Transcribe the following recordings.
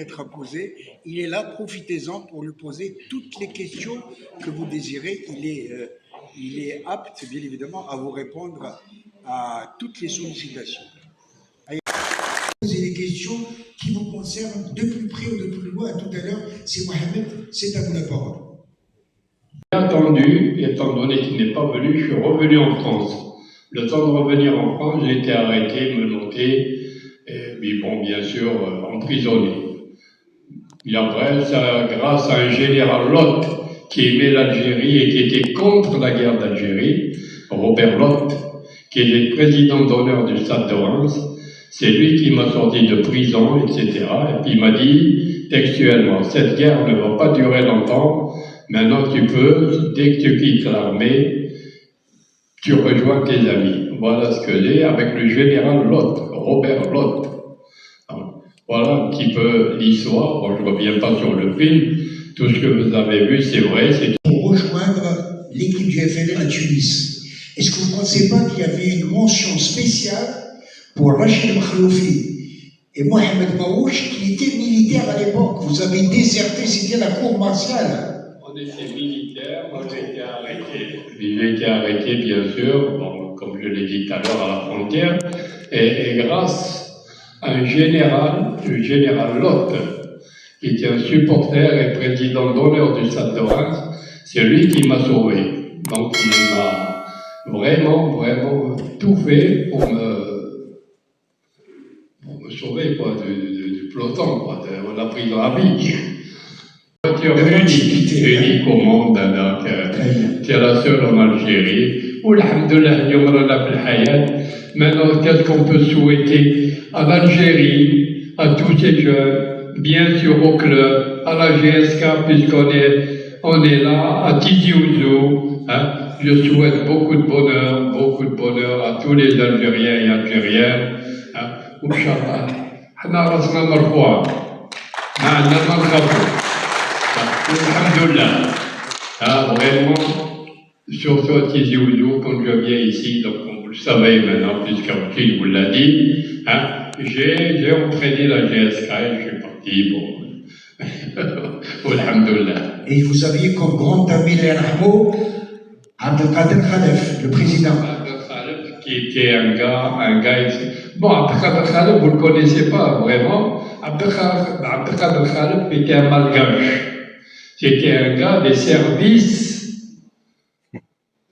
être posée. Il est là, profitez-en pour lui poser toutes les questions que vous désirez. Il est apte, bien évidemment, à vous répondre à toutes les sollicitations. Poser des questions qui vous concernent de plus près ou de plus loin. Tout à l'heure, c'est Mohamed, c'est à vous la parole. Attendu, étant donné qu'il n'est pas venu, je suis revenu en France. Le temps de revenir en France, j'ai été arrêté, menotté, et puis bon, bien sûr, emprisonné. Et après, ça, grâce à un général Lott qui aimait l'Algérie et qui était contre la guerre d'Algérie, Robert Lott, qui était président d'honneur du Stade de Reims, c'est lui qui m'a sorti de prison, etc. Et puis il m'a dit textuellement, cette guerre ne va pas durer longtemps, maintenant tu peux, dès que tu quittes l'armée, tu rejoins tes amis. Voilà ce que j'ai avec le général Lott, Robert Lott. Voilà un petit peu l'histoire. Bon, je ne reviens pas sur le film. Tout ce que vous avez vu, c'est vrai. Pour rejoindre l'équipe du FLN à Tunis, est-ce que vous ne pensez pas qu'il y avait une mention spéciale pour Rachid Makhloufi et Mohamed Maouch qui étaient militaires à l'époque? Vous avez déserté, c'était la cour martiale. On était militaires, moi j'ai été arrêté. J'ai été arrêté, bien sûr, bon, comme je l'ai dit tout à l'heure, à la frontière, et grâce à un général, le général Lott, qui était un supporter et président d'honneur du Stade de Reims, c'est lui qui m'a sauvé. Donc il m'a vraiment tout fait pour me sauver quoi, du peloton, quoi, de la prison à vie. Voiture unique au monde, qui est la seule en Algérie. Alhamdoulilah, maintenant, qu'est-ce qu'on peut souhaiter à l'Algérie, à tous ces jeunes, bien sûr au club, à la GSK, puisqu'on est là, à Tizi Ouzou. Hein. Je souhaite beaucoup de bonheur à tous les Algériens et Algériennes. Inch'Allah, حنا راسنا مرفوع ما عندنا ما نخافوا. Alhamdoulilah. Vraiment, surtout à Tizi Ouzou, quand je viens ici, donc vous le savez maintenant, puisqu'Archil vous l'a dit, hein, j'ai entraîné la GSK et je suis parti, bon, alhamdoulilah. Et vous aviez comme grand ami l'Erhamo, Abdelkader Khalef, le président. Abdelkader Khalef, qui était un gars ici. Bon, Abdelkader Khalef, vous ne le connaissez pas vraiment. Abdelkader Khalef était un malgache. C'était un gars des services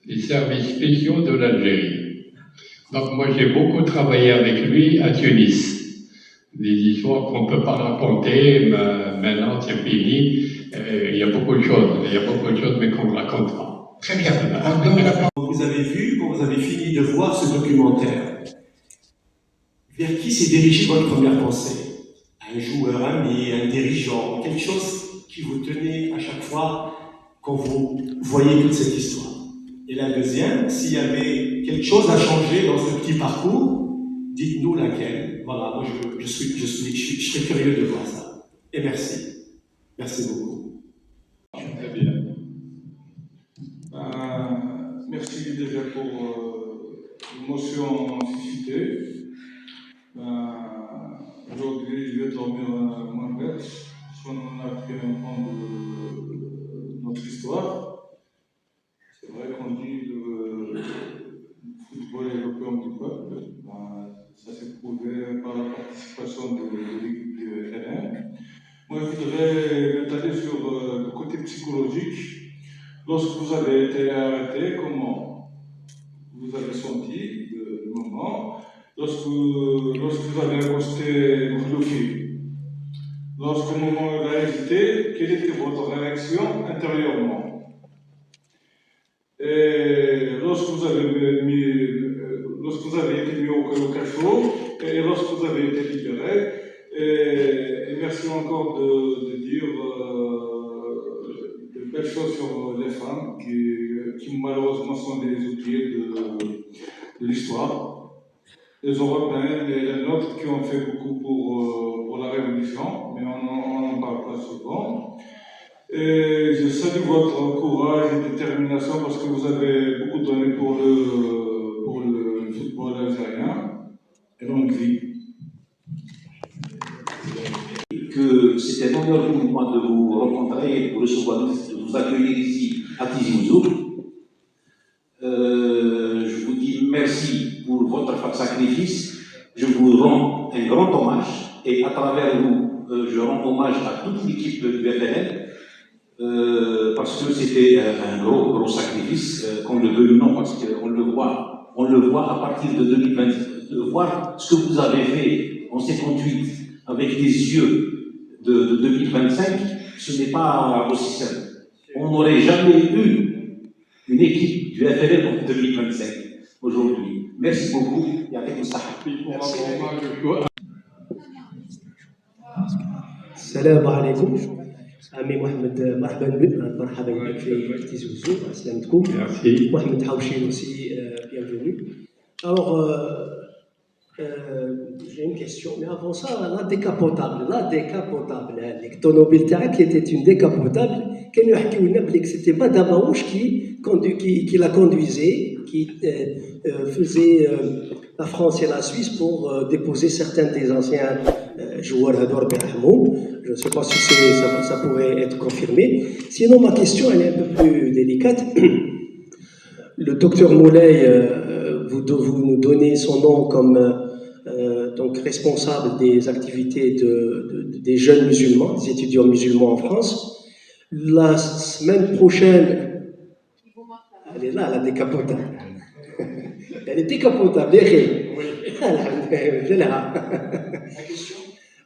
spéciaux de l'Algérie. Donc moi j'ai beaucoup travaillé avec lui à Tunis. Des histoires qu'on ne peut pas raconter, mais maintenant c'est fini. Il y a beaucoup de choses, mais qu'on ne raconte pas. Très bien. Vous avez vu, quand vous avez fini de voir ce documentaire, vers qui s'est dirigée votre première pensée? Un joueur, un ami, un dirigeant, quelque chose qui vous tenait à chaque fois quand vous voyez toute cette histoire. Et la deuxième, s'il y avait quelque chose à changer dans ce petit parcours, dites-nous laquelle. Voilà, moi je serais curieux de voir ça. Et merci. Merci beaucoup. Très bien. Merci déjà pour l'émotion suscitée. Aujourd'hui, je vais dormir moins bête. On a pris un point de notre histoire. C'est vrai qu'on dit le football est l'opium du peuple. Ça s'est prouvé par la participation de l'équipe du FLN. Moi, je voudrais m'étaler sur le côté psychologique. Lorsque vous avez été arrêté, comment vous avez senti le moment? Lorsque vous avez accosté Makhloufi, lorsqu'au moment où il a hésité, quelle était votre réaction intérieurement? Et lorsque vous avez été mis au cachot, et lorsque vous avez été libéré, et merci encore de dire de belles choses sur les femmes qui malheureusement sont des oubliés de l'histoire. Les Européens et les nôtres qui ont fait beaucoup pour la Révolution, mais on n'en parle pas souvent. Et je salue votre courage et détermination parce que vous avez beaucoup donné pour le football algérien. Et longue vie. Que que c'est un honneur pour moi de vous rencontrer, de vous recevoir, de vous accueillir ici à Tizi Ouzou. Je vous dis merci pour votre sacrifice. Je vous rends un grand hommage et à travers vous, je rends hommage à toute l'équipe du FLN parce que c'était un gros sacrifice, qu'on le veuille ou non, parce qu'on le voit à partir de 2020, de voir ce que vous avez fait en 58 avec les yeux de 2025, ce n'est pas aussi simple. On n'aurait jamais eu une équipe du FLN en 2025 aujourd'hui. Merci beaucoup. السلام عليكم عمي محمد مرحبا بك في تيزي وزو سلامتكم محمد حوشي aussi bienvenue. Alors j'ai une question mais avant ça la décapotable l'automobile تاعك qui était une décapotable كانوا يحكيوا لنا بلي c'était Madame Aouche qui la conduisait qui faisait la France et la Suisse pour déposer certains des anciens joueurs Hador Berhamou. Je ne sais pas si ça pourrait être confirmé. Sinon, ma question elle est un peu plus délicate. Le docteur Moulay, vous nous donnez son nom comme donc responsable des activités des jeunes musulmans, des étudiants musulmans en France. La semaine prochaine, elle est là, la décapotable. Elle est décapotable,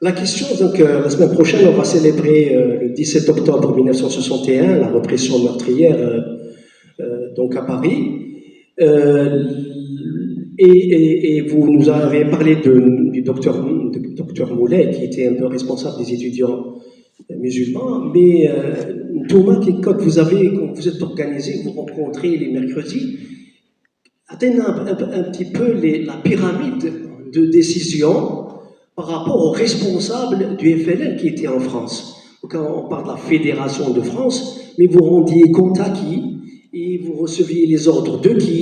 La question, donc, la semaine prochaine, on va célébrer le 17 octobre 1961, la répression meurtrière donc à Paris. Et vous nous avez parlé du docteur Moulay, qui était un peu responsable des étudiants musulmans, mais Thomas, quand vous êtes organisé, vous rencontrez les mercredis, atteignez un petit peu la pyramide de décision par rapport aux responsables du FLN qui étaient en France. Quand on parle de la Fédération de France, mais vous rendiez compte à qui, et vous receviez les ordres de qui,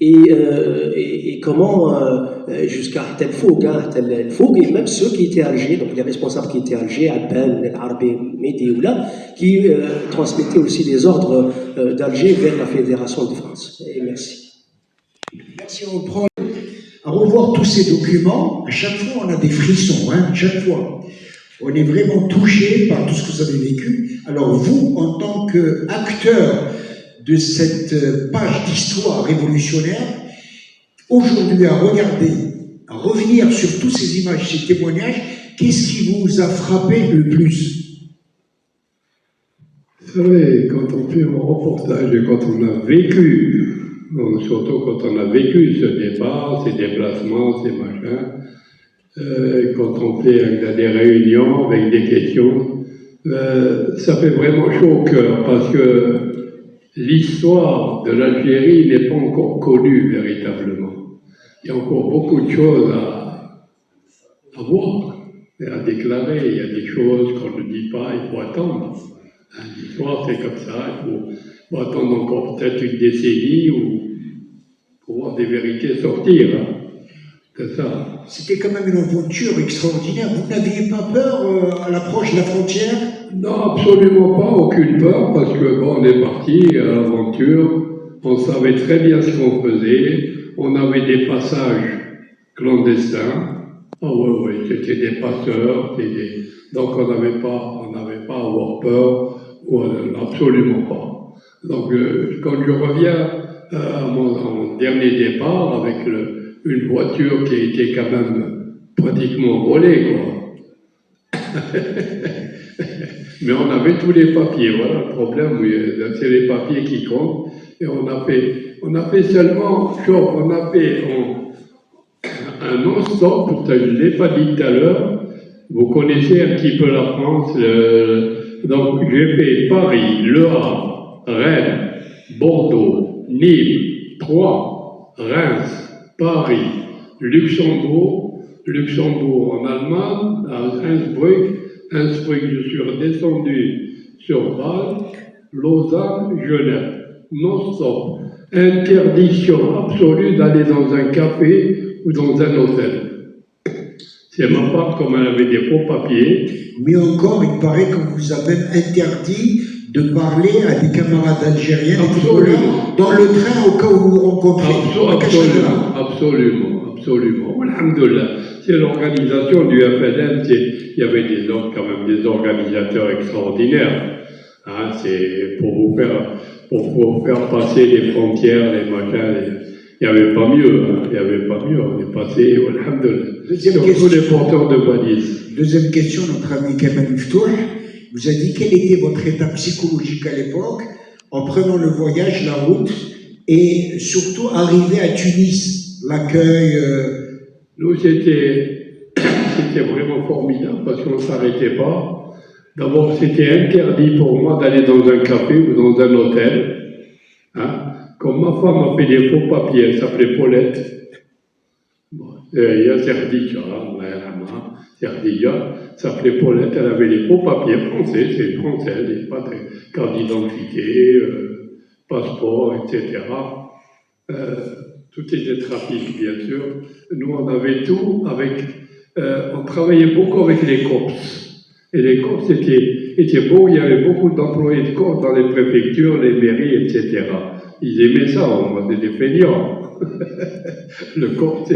et comment jusqu'à Tel Foug, et même ceux qui étaient à Alger, donc les responsables qui étaient à Alger, Abben, Arabi, Médioula, qui transmettaient aussi les ordres d'Alger vers la Fédération de France. Et merci. Merci, on prend à revoir tous ces documents. À chaque fois, on a des frissons, chaque fois. On est vraiment touché par tout ce que vous avez vécu. Alors vous, en tant qu'acteur de cette page d'histoire révolutionnaire, aujourd'hui à revenir sur toutes ces images, ces témoignages, qu'est-ce qui vous a frappé le plus? Vous savez, quand on fait un reportage et quand on a vécu, surtout quand on a vécu ce départ, ces déplacements, ces machins, quand on fait des réunions avec des questions, ça fait vraiment chaud au cœur parce que l'histoire de l'Algérie n'est pas encore connue véritablement. Il y a encore beaucoup de choses à voir et à déclarer. Il y a des choses qu'on ne dit pas, il faut attendre. L'histoire, c'est comme ça, il faut attendre encore peut-être une décennie pour voir des vérités sortir. C'est ça. C'était quand même une aventure extraordinaire. Vous n'aviez pas peur à l'approche de la frontière? Non, absolument pas, aucune peur, parce que on est parti à l'aventure, on savait très bien ce qu'on faisait, on avait des passages clandestins. Ah oui, c'était des passeurs, donc on n'avait pas à avoir peur, absolument pas. Donc quand je reviens à mon dernier départ avec une voiture qui a été quand même pratiquement volée, quoi. Mais on avait tous les papiers, voilà le problème, c'est les papiers qui comptent. Et on a fait seulement, on a fait un non-stop, je ne l'ai pas dit tout à l'heure, vous connaissez un petit peu la France, donc j'ai fait Paris, Le Havre, Rennes, Bordeaux, Nîmes, Troyes, Reims, Paris, Luxembourg en Allemagne, à Innsbruck, je suis redescendu sur Bâle, Lausanne, Genève, non-stop. Interdiction absolue d'aller dans un café ou dans un hôtel. C'est ma femme, comme elle avait des faux papiers. Mais encore, il paraît qu'on vous a même interdit de parler à des camarades algériens des Absolument. dans le train au cas où vous vous rencontrez. Absolument. Alhamdulillah. C'est l'organisation du FLN, il y avait quand même des organisateurs extraordinaires. Hein, c'est pour vous faire passer les frontières, les machins. Il n'y avait pas mieux, on est passé, alhamdulillah. Surtout les porteurs de valises. Deuxième question, notre ami Kamal Miftoul vous a dit quel était votre état psychologique à l'époque en prenant le voyage, la route et surtout arriver à Tunis, l'accueil. Nous, c'était vraiment formidable parce qu'on ne s'arrêtait pas. D'abord, c'était interdit pour moi d'aller dans un café ou dans un hôtel. Hein? Comme ma femme a fait des faux papiers, elle s'appelait Paulette. Bon, il y a Serdija, s'appelait Paulette, elle avait des faux papiers français, c'est français, pas de carte d'identité, passeport, etc. Tout était trafic, bien sûr. Nous, on avait tout on travaillait beaucoup avec les Corses. Et les Corses étaient beaux, il y avait beaucoup d'employés de Corse dans les préfectures, les mairies, etc. Ils aimaient ça, on était des feignants. Le Corse,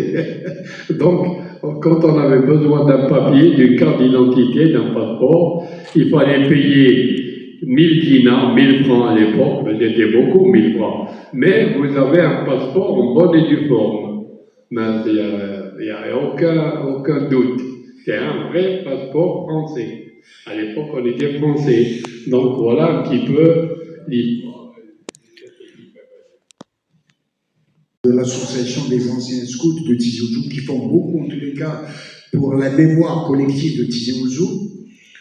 donc, quand on avait besoin d'un papier, d'une carte d'identité, d'un passeport, il fallait payer 1000 dinars, 1000 francs à l'époque, c'était beaucoup, 1000 francs. Mais vous avez un passeport en bonne et due forme. Mais il n'y a aucun doute. C'est un vrai passeport français. À l'époque, on était français. Donc voilà un petit peu l'histoire. De l'association des anciens scouts de Tizi Ouzou, qui font beaucoup, en tous les cas, pour la mémoire collective de Tizi Ouzou.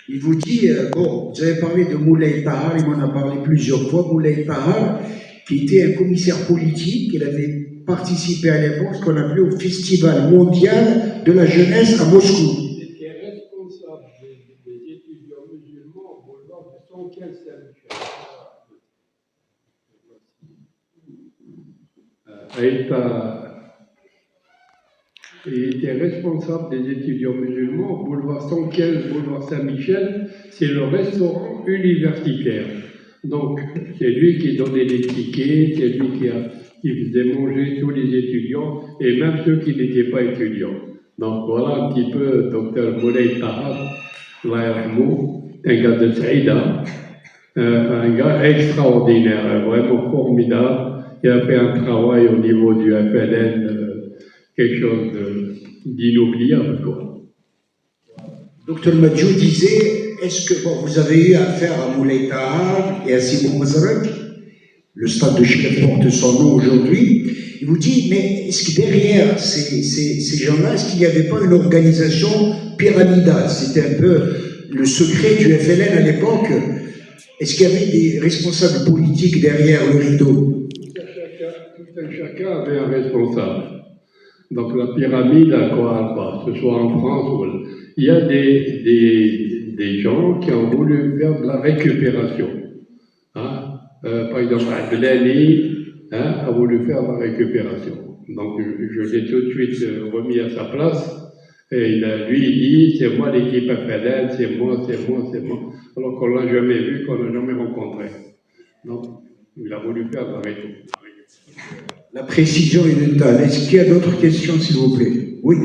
Il vous dit, vous avez parlé de Moulay Tahar, il m'en a parlé plusieurs fois, Moulay Tahar, qui était un commissaire politique, il avait participé à l'époque, ce qu'on appelait au Festival mondial de la jeunesse à Moscou. Il était responsable des étudiants musulmans au boulevard de Saint-Michel. Il était responsable des étudiants musulmans au boulevard Saint-Michel, c'est le restaurant universitaire. Donc, c'est lui qui donnait les tickets, c'est lui qui faisait manger tous les étudiants, et même ceux qui n'étaient pas étudiants. Donc, voilà un petit peu Dr Moulay Tahar, un gars de Saïda, un gars extraordinaire, vraiment formidable. Il a fait un travail au niveau du FLN, quelque chose d'inoubliable. Docteur Madjou disait, est-ce que vous avez eu affaire à Moulay Tahar et à Simon Mazarek, le stade de Chilep porte son nom aujourd'hui, il vous dit, mais est-ce que derrière ces gens-là, est-ce qu'il n'y avait pas une organisation pyramidale? C'était un peu le secret du FLN à l'époque. Est-ce qu'il y avait des responsables politiques derrière le rideau? Chacun avait un responsable. Donc la pyramide, à quoi elle passe, que ce soit en France ou... Il y a des gens qui ont voulu faire de la récupération. Hein? Par exemple, Adlani a voulu faire de la récupération. Donc je l'ai tout de suite remis à sa place. Et lui, il dit, c'est moi l'équipe FLN, c'est moi. Alors qu'on ne l'a jamais vu, qu'on ne l'a jamais rencontré. Donc, il a voulu faire de la récupération. La précision est totale. Est-ce qu'il y a d'autres questions, s'il vous plaît? Oui.